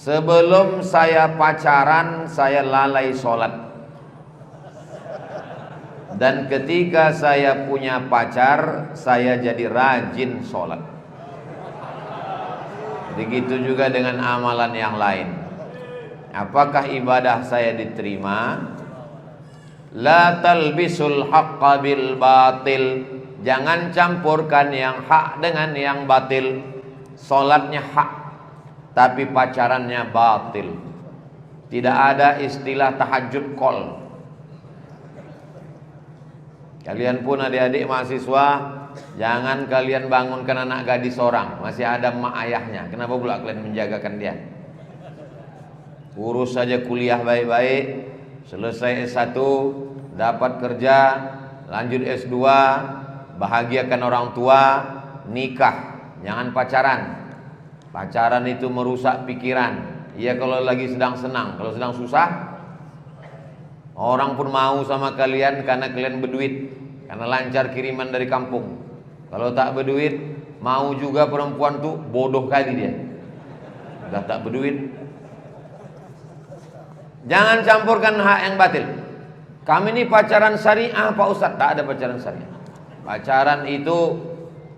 Sebelum saya pacaran, saya lalai sholat. Dan ketika saya punya pacar, saya jadi rajin sholat. Begitu juga dengan amalan yang lain. Apakah ibadah saya diterima? La talbisul haqqa bil batil. Jangan campurkan yang hak dengan yang batil. Sholatnya hak, tapi pacarannya batil. Tidak ada istilah tahajud call. Kalian pun adik-adik mahasiswa, jangan kalian bangunkan anak gadis orang, masih ada mak ayahnya. Kenapa pula kalian menjagakan dia? Urus saja kuliah baik-baik, selesai S1, dapat kerja, lanjut S2, bahagiakan orang tua, nikah. Jangan pacaran. Pacaran itu merusak pikiran. Iya kalau lagi sedang senang, kalau sedang susah, orang pun mau sama kalian karena kalian berduit, karena lancar kiriman dari kampung. Kalau tak berduit, mau juga perempuan tuh bodoh kali dia. Udah tak berduit. Jangan campurkan hak yang batil. Kami ini pacaran syariah Pak Ustadz. Tak ada pacaran syariah. Pacaran itu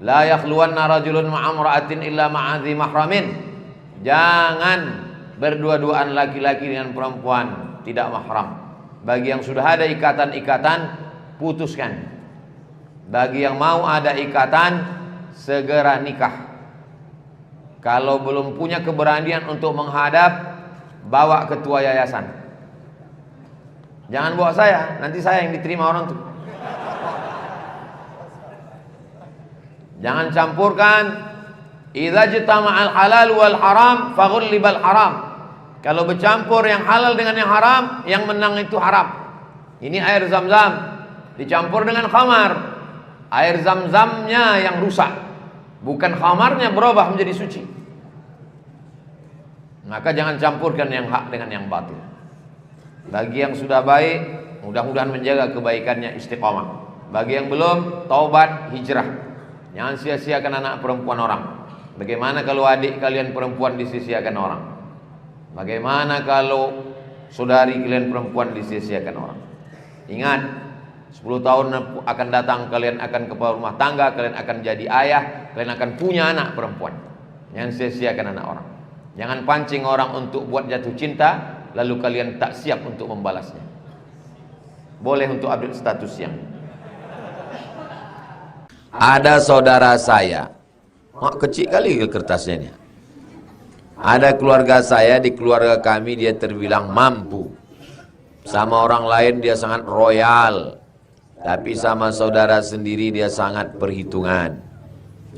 la yakhluwanna rajulun ma'amra'atin illa ma'adhi mahramin. Jangan berdua-duaan laki-laki dengan perempuan tidak mahram. Bagi yang sudah ada ikatan-ikatan, putuskan. Bagi yang mau ada ikatan, segera nikah. Kalau belum punya keberanian untuk menghadap, bawa ketua yayasan. Jangan bawa saya, nanti saya yang diterima orang tuh. Jangan campurkan. Idza jitama'al halal wal haram faghulibal haram. Kalau bercampur yang halal dengan yang haram, yang menang itu haram. Ini air zam-zam dicampur dengan khamar. Air zam-zamnya yang rusak, bukan khamarnya berubah menjadi suci. Maka jangan campurkan yang hak dengan yang batil. Bagi yang sudah baik, mudah-mudahan menjaga kebaikannya, istiqamah. Bagi yang belum, taubat, hijrah. Jangan sia-siakan anak perempuan orang. Bagaimana kalau adik kalian perempuan disia-siakan orang? Bagaimana kalau saudari kalian perempuan disia-siakan orang? Ingat, 10 tahun akan datang kalian akan kepala rumah tangga, kalian akan jadi ayah, kalian akan punya anak perempuan. Jangan sia-siakan anak orang. Jangan pancing orang untuk buat jatuh cinta, lalu kalian tak siap untuk membalasnya. Boleh untuk update status yang. Ada saudara saya, kecil kali kertasnya ini. Ada keluarga saya, di keluarga kami dia terbilang mampu. Sama orang lain dia sangat royal, tapi sama saudara sendiri dia sangat perhitungan.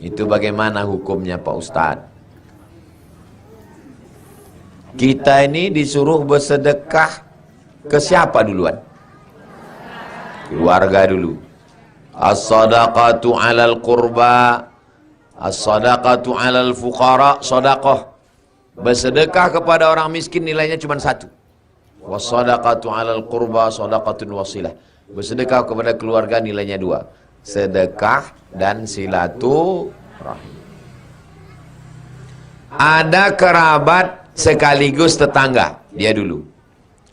Itu bagaimana hukumnya Pak Ustadz? Kita ini disuruh bersedekah ke siapa duluan? Keluarga dulu. As-sadaqatu 'alal qurba, as-sadaqatu 'alal fuqara, sedekah. Bersedekah kepada orang miskin nilainya cuma satu. Was-sadaqatu 'alal qurba sadaqatun wasilah. Bersedekah kepada keluarga nilainya dua. Sedekah dan silaturahim. Ada kerabat sekaligus tetangga, dia dulu.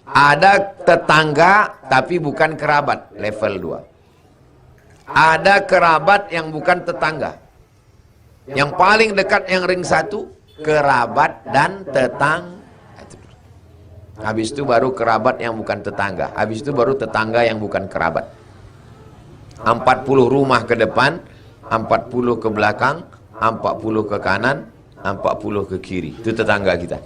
Ada tetangga tapi bukan kerabat, level 2. Ada kerabat yang bukan tetangga. Yang paling dekat yang ring 1, kerabat dan tetangga. Habis itu baru kerabat yang bukan tetangga. Habis itu baru tetangga yang bukan kerabat. 40 rumah ke depan, 40 ke belakang, 40 ke kanan, 40 ke kiri. Itu tetangga kita.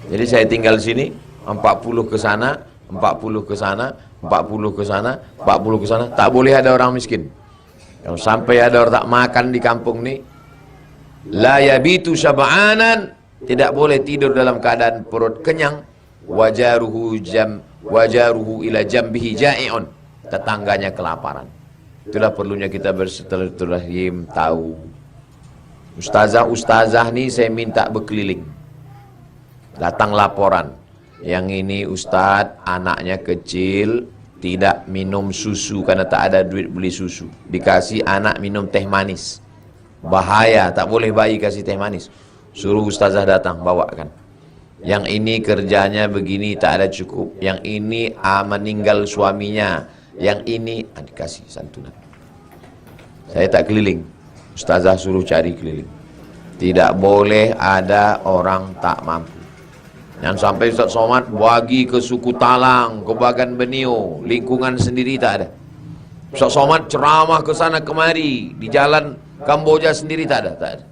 Jadi saya tinggal di sini, 40 ke sana, 40 ke sana, 40 ke sana, 40 ke sana. Tak boleh ada orang miskin. Kalau sampai ada orang tak makan di kampung ini, la yabitu syab'anan, tidak boleh tidur dalam keadaan perut kenyang. Wajaruhu ila jambihi ja'i'un, tetangganya kelaparan. Itulah perlunya kita bersilaturahim, tahu. Ustazah nih saya minta berkeliling. Datang laporan, yang ini Ustadz anaknya kecil, tidak minum susu karena tak ada duit beli susu. Dikasih anak minum teh manis. Bahaya, tak boleh bayi kasih teh manis. Suruh ustazah datang, bawakan. Yang ini kerjanya begini tak ada cukup. Yang ini meninggal suaminya. Yang ini dikasih santunan. Saya tak keliling. Ustazah suruh cari keliling. Tidak boleh ada orang tak mampu. Jangan sampai Ustaz Somad bagi ke suku Talang, ke Bagan Benio, lingkungan sendiri tak ada. Ustaz Somad ceramah ke sana kemari, di jalan Kamboja sendiri tak ada, tak ada.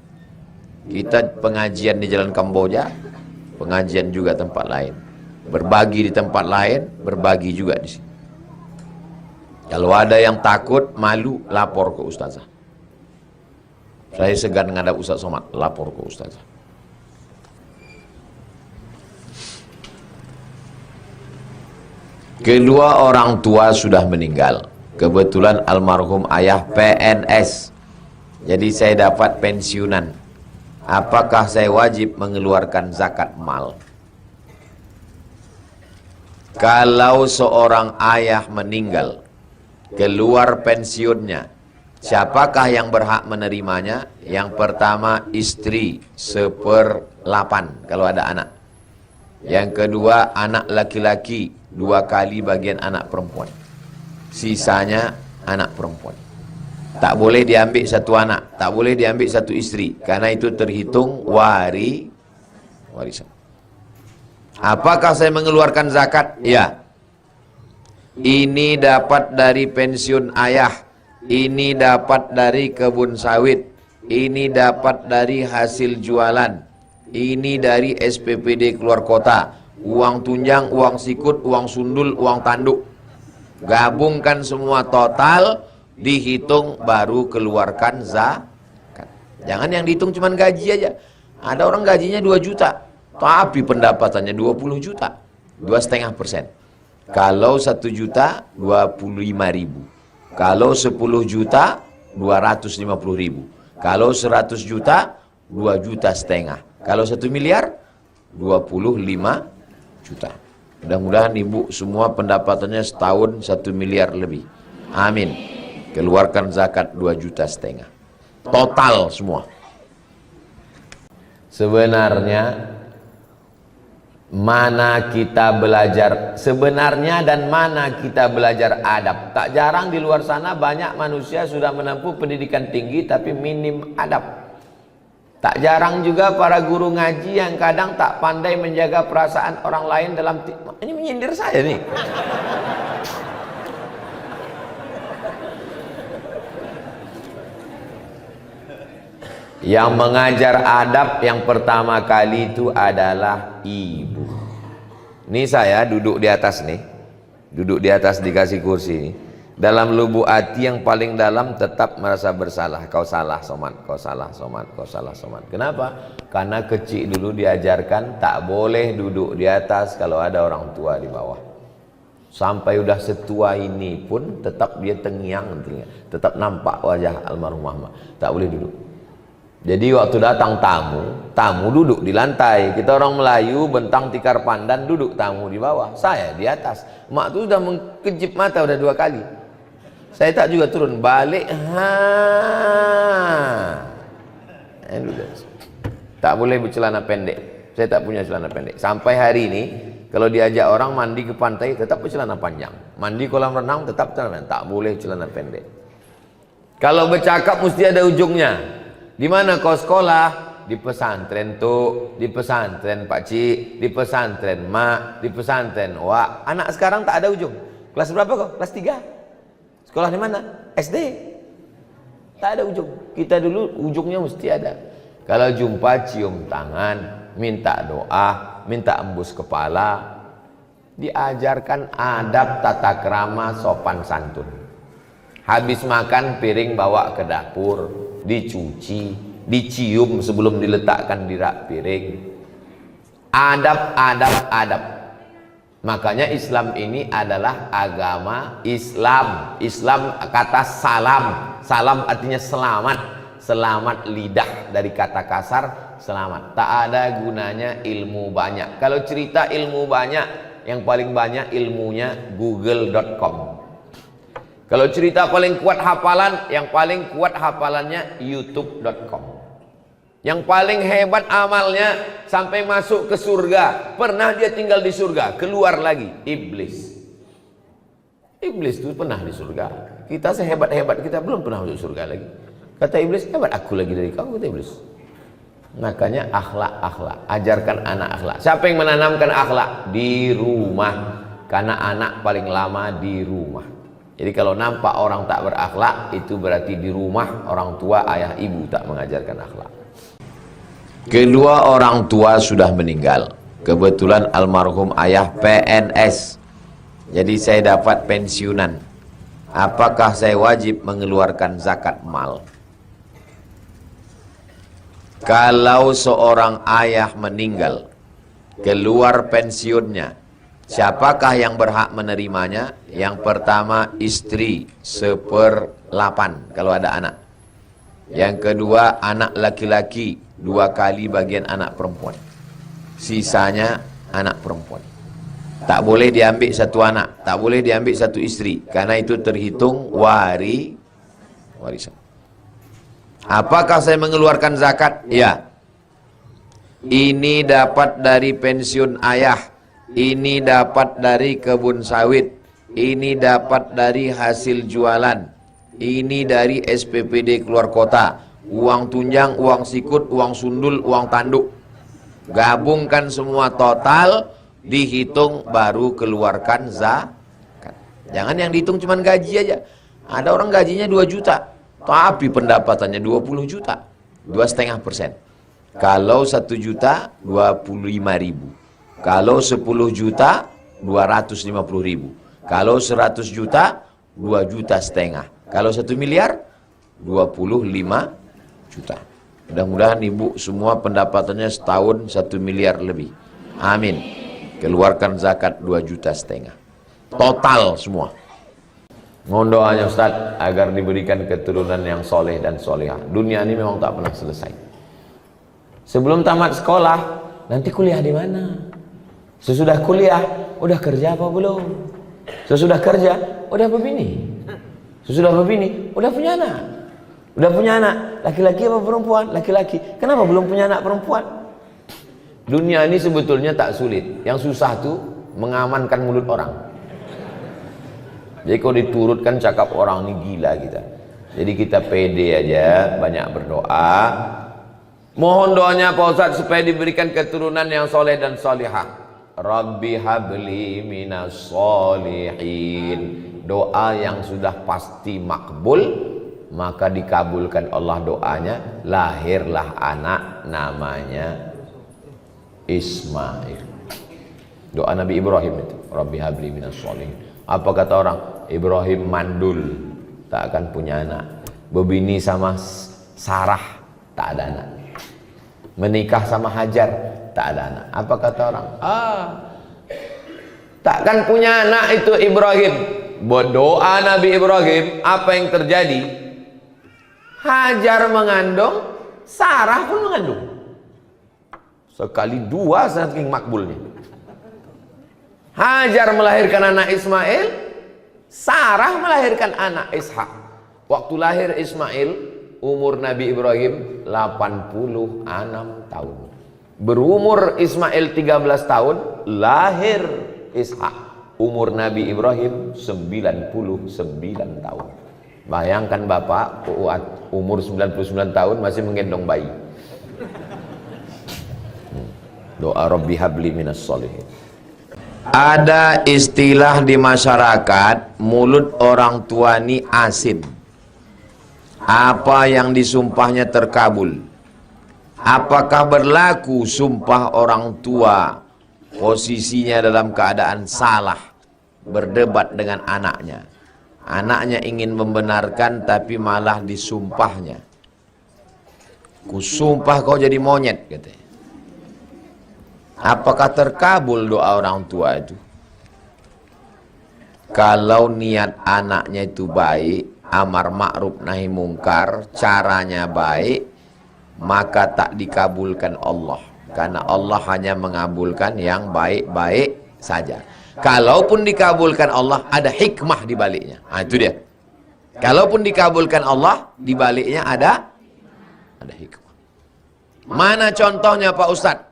Kita pengajian di jalan Kamboja, pengajian juga tempat lain. Berbagi di tempat lain, berbagi juga di sini. Kalau ada yang takut, malu, lapor ke ustazah. Saya segan ngadap Ustaz Somad, lapor ke ustazah. Kedua orang tua sudah meninggal. Kebetulan almarhum ayah PNS. Jadi saya dapat pensiunan. Apakah saya wajib mengeluarkan zakat mal? Kalau seorang ayah meninggal, keluar pensiunnya, siapakah yang berhak menerimanya? Yang pertama istri 1/8 kalau ada anak. Yang kedua anak laki-laki 2 kali bagian anak perempuan. Sisanya anak perempuan. Tak boleh diambil satu anak, tak boleh diambil satu istri, karena itu terhitung warisan. Apakah saya mengeluarkan zakat? Ya. Ini dapat dari pensiun ayah, ini dapat dari kebun sawit, ini dapat dari hasil jualan, ini dari SPPD keluar kota, uang tunjang, uang sikut, uang sundul, uang tanduk. Gabungkan semua total, dihitung baru keluarkan zakat. Jangan yang dihitung cuma gaji aja. Ada orang gajinya 2 juta, tapi pendapatannya 20 juta, 2,5%. Kalau 1 juta 25.000. Kalau 10 juta 250.000. Kalau 100 juta 2,5 juta. Kalau 1 miliar 25 juta. Mudah-mudahan ibu semua pendapatannya setahun 1 miliar lebih. Amin. Keluarkan zakat 2,5 juta. Total semua. Sebenarnya mana kita belajar sebenarnya dan mana kita belajar adab. Tak jarang di luar sana banyak manusia sudah menempuh pendidikan tinggi tapi minim adab. Tak jarang juga para guru ngaji yang kadang tak pandai menjaga perasaan orang lain dalam ini menyindir saya nih. Yang mengajar adab yang pertama kali itu adalah ibu. Ini saya duduk di atas nih. Duduk di atas dikasih kursi ini. Dalam lubuk hati yang paling dalam tetap merasa bersalah. Kau salah Somad, kau salah Somad, kau salah Somad. Kenapa? Karena kecil dulu diajarkan tak boleh duduk di atas kalau ada orang tua di bawah. Sampai udah setua ini pun tetap dia tengiang, tetap nampak wajah almarhumah. Tak boleh duduk. Jadi waktu datang tamu duduk di lantai. Kita orang Melayu bentang tikar pandan, duduk tamu di bawah. Saya di atas. Mak tu sudah mengkejip mata udah 2 kali. Saya tak juga turun, balik. Tak boleh bercelana pendek. Saya tak punya celana pendek. Sampai hari ini, kalau diajak orang mandi ke pantai, tetap bercelana panjang. Mandi kolam renang, tetap celana pendek. Tak boleh celana pendek. Kalau bercakap mesti ada ujungnya. Di mana kau sekolah? Di pesantren tu, di pesantren pakcik, di pesantren mak, di pesantren wak. Anak sekarang tak ada ujung. Kelas berapa kau? Kelas 3. Sekolah di mana? SD. Tak ada ujung. Kita dulu ujungnya mesti ada. Kalau jumpa cium tangan, minta doa, minta embus kepala. Diajarkan adab tata krama sopan santun. Habis makan piring bawa ke dapur, dicuci, dicium sebelum diletakkan di rak piring. Adab. Makanya Islam ini adalah agama Islam. Islam kata salam. Salam artinya selamat. Selamat lidah, dari kata kasar selamat. Tak ada gunanya ilmu banyak. Kalau cerita ilmu banyak, yang paling banyak ilmunya google.com. Kalau cerita paling kuat hafalan, yang paling kuat hafalannya youtube.com. Yang paling hebat amalnya sampai masuk ke surga. Pernah dia tinggal di surga, keluar lagi. Iblis. Iblis itu pernah di surga. Kita sehebat-hebat kita belum pernah masuk surga lagi. Kata iblis, hebat aku lagi dari kau, kata iblis. Makanya akhlak. Ajarkan anak akhlak. Siapa yang menanamkan akhlak? Di rumah. Karena anak paling lama di rumah. Jadi kalau nampak orang tak berakhlak, itu berarti di rumah orang tua, ayah, ibu tak mengajarkan akhlak. Kedua orang tua sudah meninggal. Kebetulan almarhum ayah PNS. Jadi saya dapat pensiunan. Apakah saya wajib mengeluarkan zakat mal? Kalau seorang ayah meninggal, keluar pensiunnya, siapakah yang berhak menerimanya? Yang pertama istri 1/8 kalau ada anak. Yang kedua anak laki-laki 2 kali bagian anak perempuan. Sisanya anak perempuan. Tak boleh diambil satu anak, tak boleh diambil satu istri, karena itu terhitung warisan. Apakah saya mengeluarkan zakat? Ya. Ini dapat dari pensiun ayah, ini dapat dari kebun sawit, ini dapat dari hasil jualan, ini dari SPPD keluar kota, uang tunjang, uang sikut, uang sundul, uang tanduk. Gabungkan semua total, dihitung baru keluarkan zakat. Jangan yang dihitung cuma gaji aja. Ada orang gajinya 2 juta, tapi pendapatannya 20 juta, 2,5%. Kalau 1 juta 25.000. Kalau 10 juta 250.000. Kalau 100 juta 2,5 juta. Kalau 1 miliar 25 juta. Mudah-mudahan ibu semua pendapatannya setahun 1 miliar lebih. Amin. Keluarkan zakat 2,5 juta. Total semua. Mohon doanya Ustaz agar diberikan keturunan yang soleh dan solehah. Dunia ini memang tak pernah selesai. Sebelum tamat sekolah, nanti kuliah di mana? Sesudah kuliah, udah kerja apa belum? Sesudah kerja, udah berbini. Sesudah berbini, udah punya anak. Udah punya anak, laki-laki apa perempuan? Laki-laki. Kenapa belum punya anak perempuan? Dunia ini sebetulnya tak sulit. Yang susah tuh mengamankan mulut orang. Jadi kalau diturutkan cakap orang ini gila kita. Jadi kita pede aja, banyak berdoa. Mohon doanya Pak Ustadz supaya diberikan keturunan yang soleh dan solihah. Rabbi habli minas solihin. Doa yang sudah pasti makbul, maka dikabulkan Allah doanya. Lahirlah anak namanya Ismail. Doa Nabi Ibrahim itu, Rabbi habli minas solihin. Apa kata orang? Ibrahim mandul, tak akan punya anak. Berbini sama Sarah, tak ada anak. Menikah sama Hajar, tak ada anak. Apa kata orang? Takkan punya anak itu Ibrahim. Berdoa Nabi Ibrahim, apa yang terjadi? Hajar mengandung, Sarah pun mengandung. Sekali 2 saking makbulnya. Hajar melahirkan anak Ismail, Sarah melahirkan anak Ishak. Waktu lahir Ismail, umur Nabi Ibrahim 86 tahun. Berumur Ismail 13 tahun, lahir Ishak. Umur Nabi Ibrahim 99 tahun. Bayangkan bapak umur 99 tahun masih menggendong bayi. Doa Rabbi habli minas solihin. Ada istilah di masyarakat, mulut orang tua ini asin. Apa yang disumpahnya terkabul. Apakah berlaku sumpah orang tua posisinya dalam keadaan salah, berdebat dengan anaknya. Anaknya ingin membenarkan tapi malah disumpahnya. Kusumpah kau jadi monyet, katanya. Apakah terkabul doa orang tua itu? Kalau niat anaknya itu baik, amar ma'ruf nahi mungkar, caranya baik, maka tak dikabulkan Allah. Karena Allah hanya mengabulkan yang baik-baik saja. Kalaupun dikabulkan Allah, ada hikmah di baliknya. Nah, itu dia. Kalaupun dikabulkan Allah, di baliknya ada hikmah. Mana contohnya Pak Ustadz?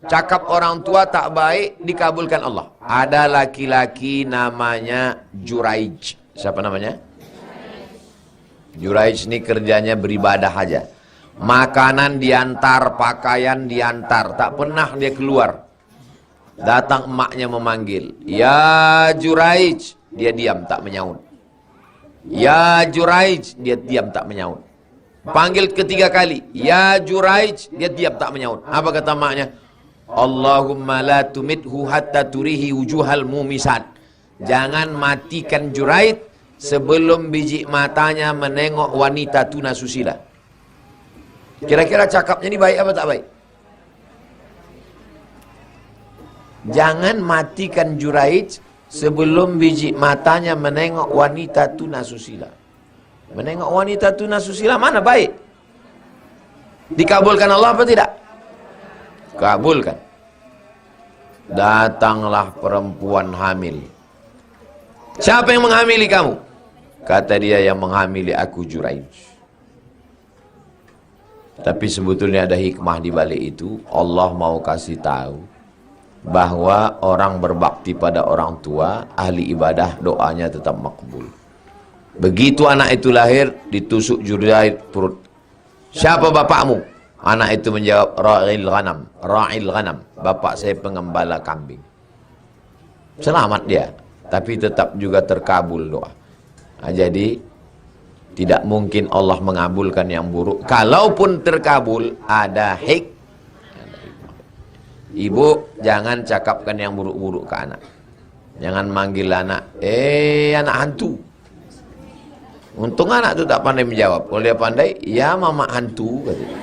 Cakap orang tua tak baik dikabulkan Allah. Ada laki-laki namanya Juraij. Siapa namanya? Juraij ini kerjanya beribadah aja. Makanan diantar, pakaian diantar, tak pernah dia keluar. Datang emaknya memanggil, "Ya Juraij," dia diam tak menyaut. "Ya Juraij," dia diam tak menyaut. Panggil ketiga kali, "Ya Juraij," dia diam tak menyaut. Apa kata emaknya? "Allahumma la tumithu hatta turihi wujuhal mumisat." Jangan matikan Juraij sebelum biji matanya menengok wanita tuna susila. Kira-kira cakapnya ini baik apa tak baik? Jangan matikan Juraij sebelum biji matanya menengok wanita tuna susila. Menengok wanita tuna susila mana baik? Dikabulkan Allah apa tidak? Kabulkan. Datanglah perempuan hamil. Siapa yang menghamili kamu? Kata dia, yang menghamili aku Juraij. Tapi sebetulnya ada hikmah di balik itu. Allah mau kasih tahu bahwa orang berbakti pada orang tua, ahli ibadah, doanya tetap makbul. Begitu anak itu lahir, ditusuk Juraij perut. Siapa bapakmu? Anak itu menjawab, Ra'il ghanam. Ra'il ghanam. Bapak saya pengembala kambing. Selamat dia, tapi tetap juga terkabul doa. Nah, jadi tidak mungkin Allah mengabulkan yang buruk. Kalaupun terkabul, ada hikmah. Ibu jangan cakapkan yang buruk-buruk ke anak. Jangan manggil anak, anak hantu. Untung anak itu tak pandai menjawab. Kalau dia pandai, ya mama hantu, katanya.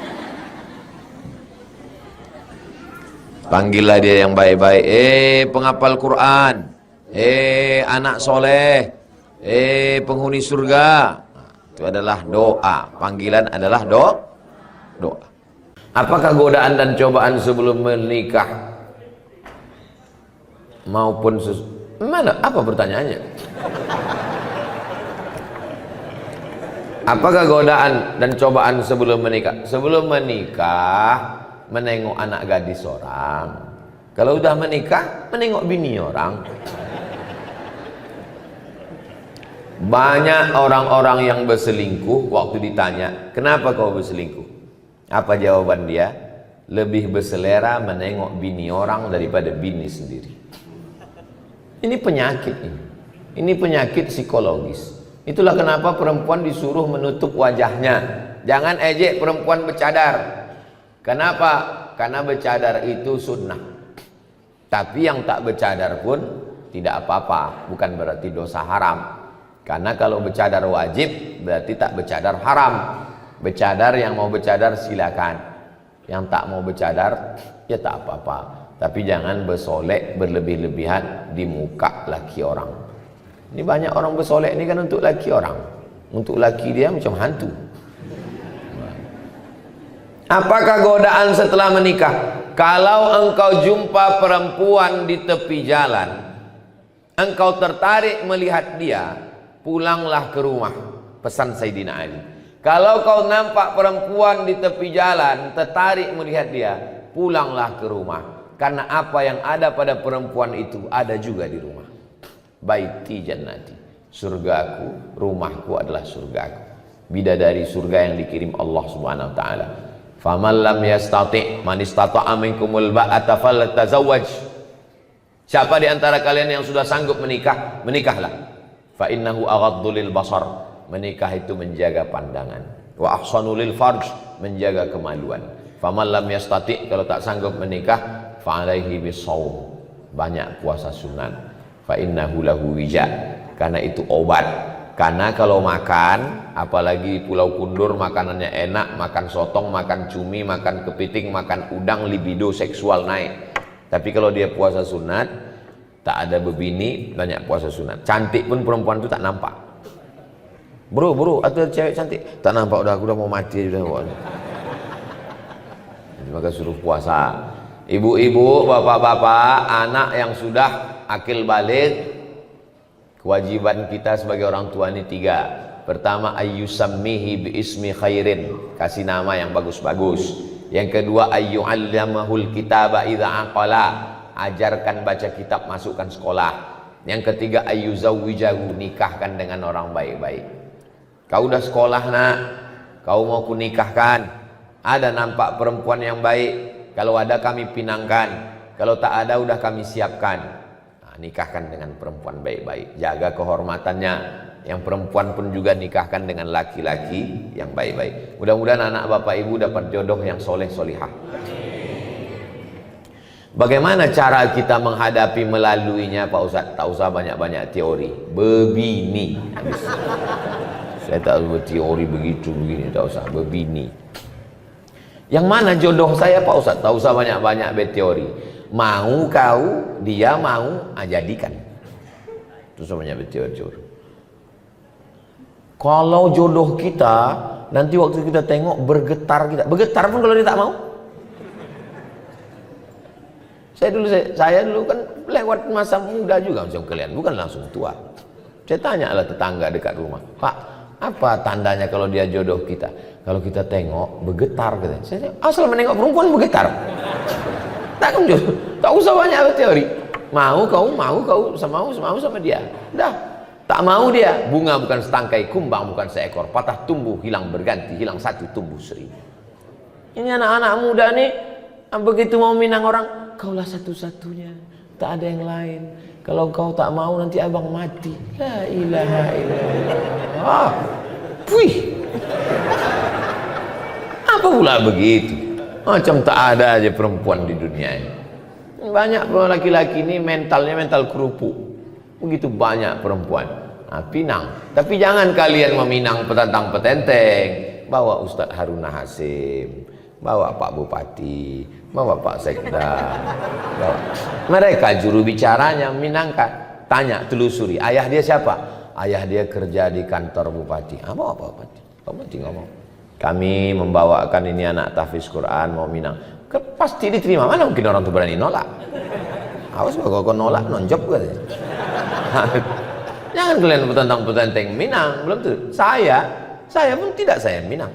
Panggillah dia yang baik-baik. Penghafal Quran. Anak soleh. Penghuni surga. Itu adalah doa. Panggilan adalah doa. Apakah godaan dan cobaan sebelum menikah maupun mana? Apa pertanyaannya? Apakah godaan dan cobaan sebelum menikah? Sebelum menikah menengok anak gadis orang. Kalau udah menikah menengok bini orang. Banyak orang-orang yang berselingkuh, waktu ditanya, "Kenapa kau berselingkuh?" Apa jawaban dia? Lebih berselera menengok bini orang daripada bini sendiri. Ini penyakit ini. Ini penyakit psikologis. Itulah kenapa perempuan disuruh menutup wajahnya. Jangan ejek perempuan bercadar. Kenapa? Karena bercadar itu sunnah. Tapi yang tak bercadar pun tidak apa-apa, bukan berarti dosa haram. Karena kalau bercadar wajib, berarti tak bercadar haram. Bercadar, yang mau bercadar silakan. Yang tak mau bercadar, ya tak apa-apa. Tapi jangan bersolek berlebih-lebihan di muka laki orang. Ini banyak orang bersolek ini kan untuk laki orang. Untuk laki dia macam hantu. Apakah godaan setelah menikah? Kalau engkau jumpa perempuan di tepi jalan, engkau tertarik melihat dia, pulanglah ke rumah. Pesan Sayyidina Ali. Kalau kau nampak perempuan di tepi jalan, tertarik melihat dia, pulanglah ke rumah. Karena apa yang ada pada perempuan itu ada juga di rumah. Baiti jannati, surgaku, rumahku adalah surgaku. Bidadari surga yang dikirim Allah Subhanahu wa taala. Faman lam yastati' man istata'a minkumul ba'ata falyatazawwaj. Siapa di antara kalian yang sudah sanggup menikah, menikahlah. Fa innahu aghaddu lil basar. Menikah itu menjaga pandangan. Wa ahsanu lil farj, menjaga kemaluan. Faman lam yastati', kalau tak sanggup menikah, fa alaihi bisawm, banyak puasa sunat. Fa innahu lahu wija, karena itu obat. Karena kalau makan, apalagi Pulau Kundur makanannya enak, makan sotong, makan cumi, makan kepiting, makan udang, libido seksual naik. Tapi kalau dia puasa sunat, tak ada bebini, banyak puasa sunat. Cantik pun perempuan itu tak nampak. Bro, ada cewek cantik, tak nampak, aku udah mau mati sudah. Maka suruh puasa. Ibu-ibu, bapak-bapak, anak yang sudah akil balik, kewajiban kita sebagai orang tua ini 3. Pertama, ayyusammihi bi ismi khairin, kasih nama yang bagus-bagus. Yang kedua, ayyu'allamahul kitaba idza aqala, ajarkan baca kitab, masukkan sekolah. Yang ketiga, ayyuzawwijahu, nikahkan dengan orang baik-baik. Kau udah sekolah nak, kau mau kunikahkan, ada nampak perempuan yang baik, kalau ada kami pinangkan, kalau tak ada udah kami siapkan. Nah, nikahkan dengan perempuan baik-baik, jaga kehormatannya. Yang perempuan pun juga nikahkan dengan laki-laki yang baik-baik. Mudah-mudahan anak bapak ibu dapat jodoh yang soleh solihah. Bagaimana cara kita menghadapi melaluinya Pak Ustadz? Tak usah banyak-banyak teori, bebini. Saya tak usah teori begitu begini, tak usah, bebini. Yang mana jodoh saya Pak Ustadz? Tak usah banyak-banyak berteori. Mau kau, dia mau, jadikan. Itu semuanya berteori. Kalau jodoh kita nanti waktu kita tengok bergetar kita, bergetar pun kalau dia tak mau. Saya dulu kan lewat masa muda juga macam kalian, bukan langsung tua. Saya tanyalah tetangga dekat rumah, Pak, apa tandanya kalau dia jodoh kita? Kalau kita tengok bergetar katanya. Saya asal menengok perempuan bergetar. Tak jodoh, tak usah banyak teori. Mau kau sama dia. Dah. Tak mau dia, bunga bukan setangkai, kumbang bukan seekor, patah tumbuh, hilang berganti, hilang satu tumbuh seribu. Ini anak-anak muda nih, begitu mau minang orang, kaulah satu-satunya, tak ada yang lain. Kalau kau tak mau nanti abang mati. La ilaha illallah. Wih, apa pula begitu? Macam tak ada aja perempuan di dunia ini. Banyak laki-laki ini mentalnya mental kerupuk. Begitu banyak perempuan, pinang. Tapi jangan kalian meminang petantang petenteng. Bawa Ustadz Haruna Hasim, bawa Pak Bupati, bawa Pak Sekda, bawa. Mereka juru bicaranya minangkan. Tanya, telusuri, ayah dia siapa? Ayah dia kerja di kantor Bupati. Bawa Pak Bupati. Pak Bupati ngomong, kami membawakan ini anak tahfiz Quran mau minang. Pasti diterima. Mana mungkin orang itu berani nolak? Awas kalau kau nolak nonjob katanya. Jangan kalian petantang-petenteng minang, belum tuh. Saya pun tidak saya minang.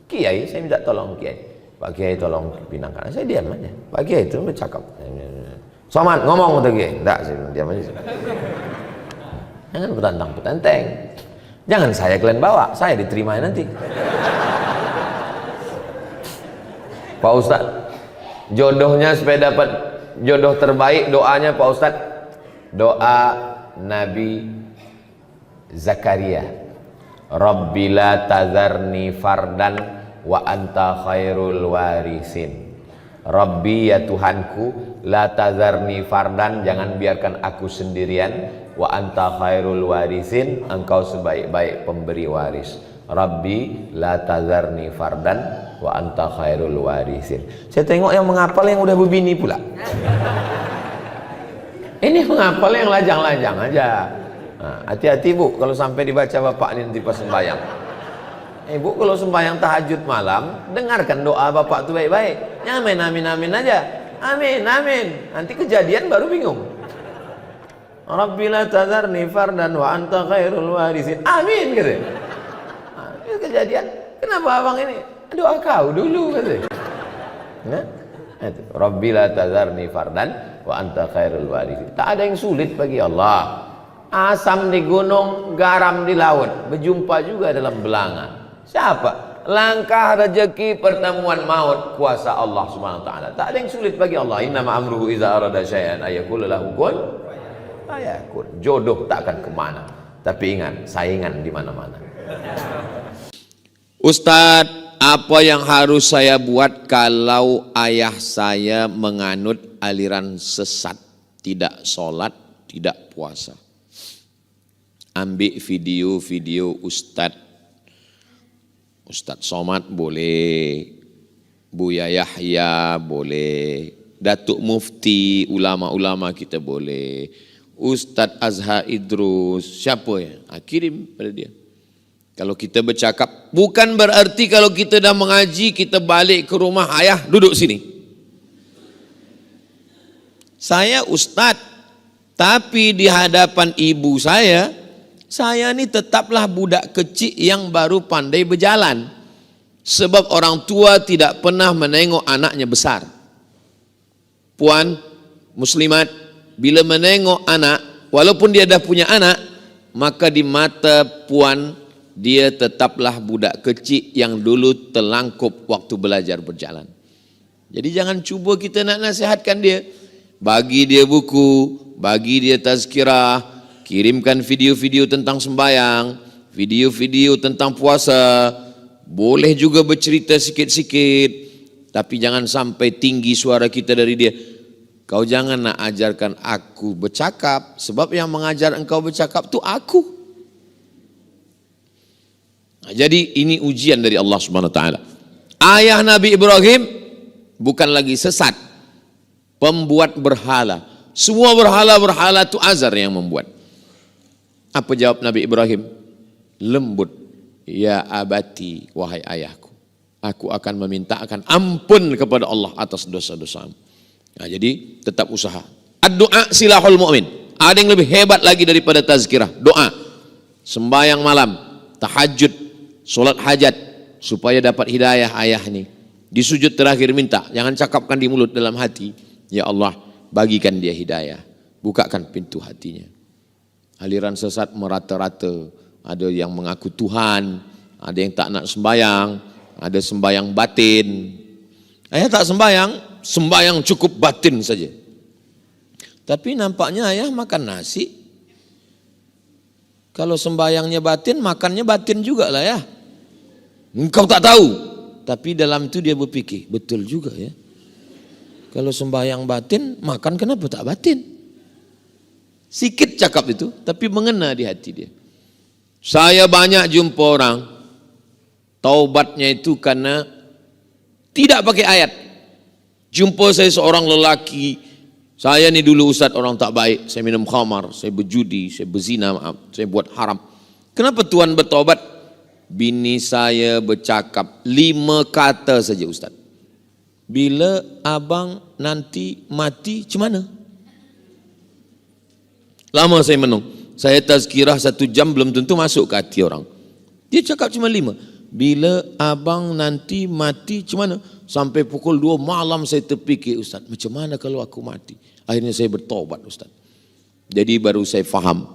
Kiai, saya minta tolong Kiai. Pak Kiai tolong pinangkan. Saya diam aja. Pak Kiai itu bercakap. Somad ngomong kata Kiai. Enggak, saya diam aja. Jangan petantang-petenteng. Jangan saya kalian bawa, saya diterima nanti. Pak Ustadz, jodohnya supaya dapat jodoh terbaik, doanya Pak Ustadz, doa Nabi Zakaria, Rabbi la tazarni fardan wa anta khairul warisin. Rabbi, ya Tuhanku, la tazarni fardan, jangan biarkan aku sendirian, wa anta khairul warisin, engkau sebaik-baik pemberi waris. Rabbi la tazarni fardan wa anta khairul warisin. Saya tengok yang menghafal yang udah berbini pula. Ini menghafal yang lajang-lajang aja. Hati-hati bu, kalau sampai dibaca bapak ini nanti pas sembahyang. Ibu kalau sembahyang tahajud malam, dengarkan doa bapak itu baik-baik. Amin, amin, amin aja. Amin, amin. Nanti kejadian baru bingung. Rabbi la tazarni fardan wa anta khairul warisin. Amin gitu. Ini kejadian. Kenapa abang ini? Doa kau dulu gitu. Rabbi la tazarni fardan wa anta khairul warithin. Tak ada yang sulit bagi Allah. Asam di gunung, garam di laut, berjumpa juga dalam belanga. Siapa? Langkah rezeki, pertemuan maut, kuasa Allah Subhanahu wa taala. Tak ada yang sulit bagi Allah. Innama amruhu idza arada syai'an ayyaqula lahu kun fayakun. Jodoh tak akan kemana. Tapi ingat, saingan di mana-mana. Ustadz, apa yang harus saya buat kalau ayah saya menganut aliran sesat, tidak sholat, tidak puasa? Ambil video-video Ustadz Somad boleh, Buya Yahya boleh, Datuk Mufti, ulama-ulama kita boleh, Ustadz Azhar Idrus, siapa ya? Kirim pada dia. Kalau kita bercakap, bukan berarti kalau kita dah mengaji, kita balik ke rumah, ayah duduk sini. Saya Ustadz, tapi di hadapan ibu saya ini tetaplah budak kecil yang baru pandai berjalan. Sebab orang tua tidak pernah menengok anaknya besar. Puan muslimat, bila menengok anak, walaupun dia dah punya anak, maka di mata puan dia tetaplah budak kecil yang dulu terlangkup waktu belajar berjalan. Jadi jangan cuba kita nak nasihatkan dia. Bagi dia buku, bagi dia tazkirah, kirimkan video-video tentang sembahyang, video-video tentang puasa, boleh juga bercerita sikit-sikit, tapi jangan sampai tinggi suara kita dari dia. Kau jangan nak ajarkan aku bercakap, sebab yang mengajar engkau bercakap tu aku. Nah, jadi ini ujian dari Allah Subhanahu Wa Taala. Ayah Nabi Ibrahim bukan lagi sesat, pembuat berhala. Semua berhala-berhala itu Azar yang membuat. Apa jawab Nabi Ibrahim? Lembut, ya abati, wahai ayahku, aku akan memintakan ampun kepada Allah atas dosa-dosamu. Nah, jadi tetap usaha. Ad-doa silahul mu'min. Ada yang lebih hebat lagi daripada tazkirah. Doa, sembahyang malam, tahajud, solat hajat, supaya dapat hidayah ayah ini. Di sujud terakhir minta, jangan cakapkan di mulut, dalam hati. Ya Allah, bagikan dia hidayah, bukakan pintu hatinya. Aliran sesat merata-rata. Ada yang mengaku Tuhan, ada yang tak nak sembayang, ada sembayang batin. Ayah tak sembayang, sembayang cukup batin saja. Tapi nampaknya ayah makan nasi. Kalau sembayangnya batin, makannya batin juga lah ya. Engkau tak tahu. Tapi dalam itu dia berpikir, betul juga ya. Kalau sembayang batin, makan kenapa tak batin? Sikit cakap itu, tapi mengena di hati dia. Saya banyak jumpa orang, taubatnya itu karena tidak pakai ayat. Jumpa saya seorang lelaki, saya ni dulu ustaz orang tak baik, saya minum khamar, saya berjudi, saya berzina, saya buat haram. Kenapa Tuhan bertaubat? Bini saya bercakap 5 kata saja ustaz. Bila abang nanti mati, macam mana? Lama saya menung. Saya tazkirah 1 jam belum tentu masuk ke hati orang. Dia cakap cuma 5. Bila abang nanti mati, macam mana? Sampai pukul 2 malam saya terfikir, ustaz, macam mana kalau aku mati? Akhirnya saya bertobat ustaz. Jadi baru saya faham,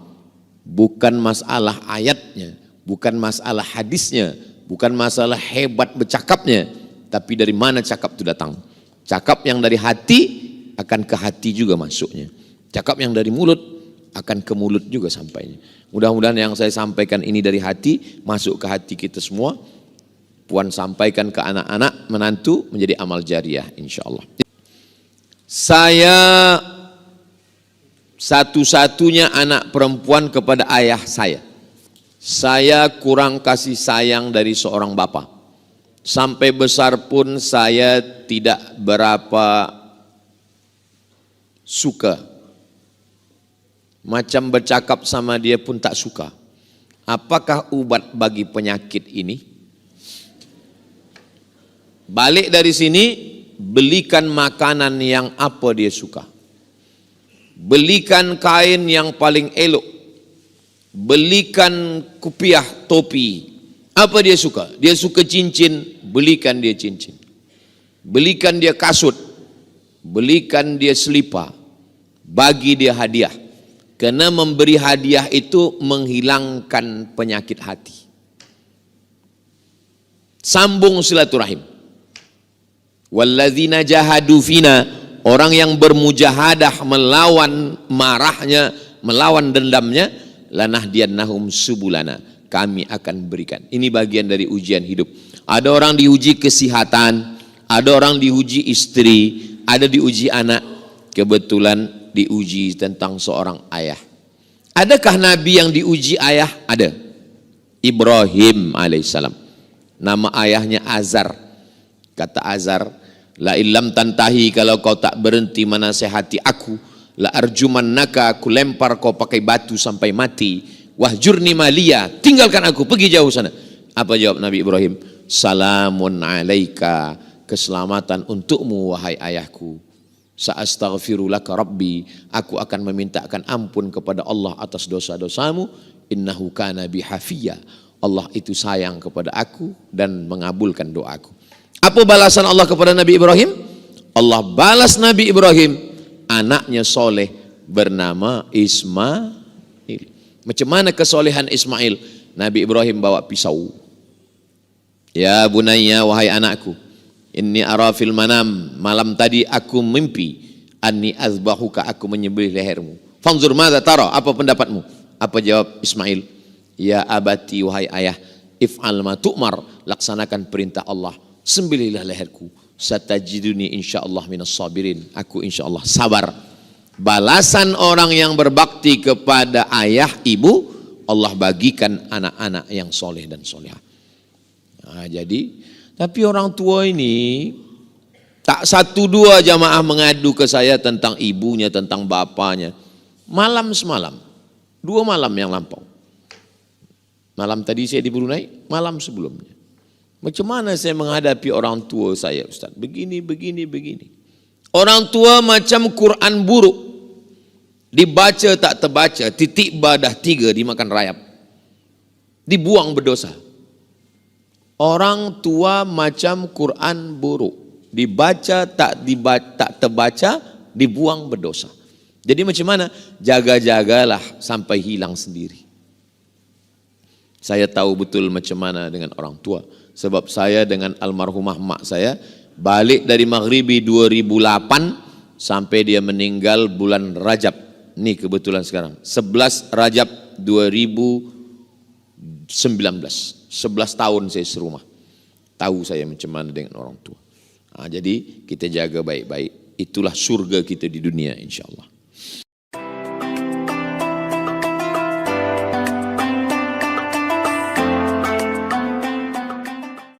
bukan masalah ayatnya, bukan masalah hadisnya, bukan masalah hebat bercakapnya, tapi dari mana cakap itu datang. Cakap yang dari hati akan ke hati juga masuknya. Cakap yang dari mulut akan ke mulut juga sampainya. Mudah-mudahan yang saya sampaikan ini dari hati, masuk ke hati kita semua. Puan sampaikan ke anak-anak, menantu, menjadi amal jariah insya Allah. Saya satu-satunya anak perempuan kepada ayah saya. Saya kurang kasih sayang dari seorang bapa. Sampai besar pun saya tidak berapa suka. Macam bercakap sama dia pun tak suka. Apakah ubat bagi penyakit ini? Balik dari sini, belikan makanan yang apa dia suka. Belikan kain yang paling elok. Belikan kupiah, topi. Apa dia suka? Dia suka cincin, belikan dia cincin. Belikan dia kasut, belikan dia selipar. Bagi dia hadiah. Karena memberi hadiah itu menghilangkan penyakit hati. Sambung silaturahim. Walladzina jahadu fina, orang yang bermujahadah melawan marahnya, melawan dendamnya, lanahdiyannahum subulana, kami akan berikan. Ini bagian dari ujian hidup. Ada orang diuji kesehatan, ada orang diuji istri, ada diuji anak. Kebetulan diuji tentang seorang ayah. Adakah Nabi yang diuji ayah? Ada. Ibrahim alaihissalam. Nama ayahnya Azar. Kata Azar, la illam tantahi, kalau kau tak berhenti menasehati aku, la arjumannaka, aku lempar kau pakai batu sampai mati. Wahjurni maliya, tinggalkan aku, pergi jauh sana. Apa jawab Nabi Ibrahim? Salamun alaika, keselamatan untukmu wahai ayahku. Sa'astaghfiru laka rabbi, aku akan memintakan ampun kepada Allah atas dosa-dosamu. Innahu kana bi hafiyya, Allah itu sayang kepada aku dan mengabulkan doaku. Apa balasan Allah kepada Nabi Ibrahim? Allah balas Nabi Ibrahim, anaknya soleh bernama Ismail. Macam mana kesolehan Ismail? Nabi Ibrahim bawa pisau. Ya bunayya, wahai anakku, inni ara fil manam, malam tadi aku mimpi, anni azbahuka, aku menyembelih lehermu. Fanzur madza tara, apa pendapatmu? Apa jawab Ismail? Ya abati, wahai ayah, if'al ma tu'mar, laksanakan perintah Allah, sembelihlah leherku. Satajiduni insyaallah minas sabirin, aku insyaallah sabar. Balasan orang yang berbakti kepada ayah ibu, Allah bagikan anak-anak yang soleh dan solehah. Nah, jadi, tapi orang tua ini tak satu dua jamaah mengadu ke saya tentang ibunya, tentang bapaknya. Malam semalam, 2 malam yang lampau. Malam tadi saya di Brunei, malam sebelumnya. Macam mana saya menghadapi orang tua saya, Ustaz? Begini. Orang tua macam Quran buruk. Dibaca tak terbaca, titik badah 3 dimakan rayap. Dibuang berdosa. Orang tua macam Quran buruk. Dibaca tak terbaca, dibuang berdosa. Jadi macam mana? Jaga-jagalah sampai hilang sendiri. Saya tahu betul macam mana dengan orang tua. Sebab saya dengan almarhumah mak saya balik dari Maghribi 2008 sampai dia meninggal bulan Rajab. Ini kebetulan sekarang 11 Rajab 2019. 11 tahun saya serumah. Tahu saya macam mana dengan orang tua. Jadi kita jaga baik-baik. Itulah surga kita di dunia, insya Allah.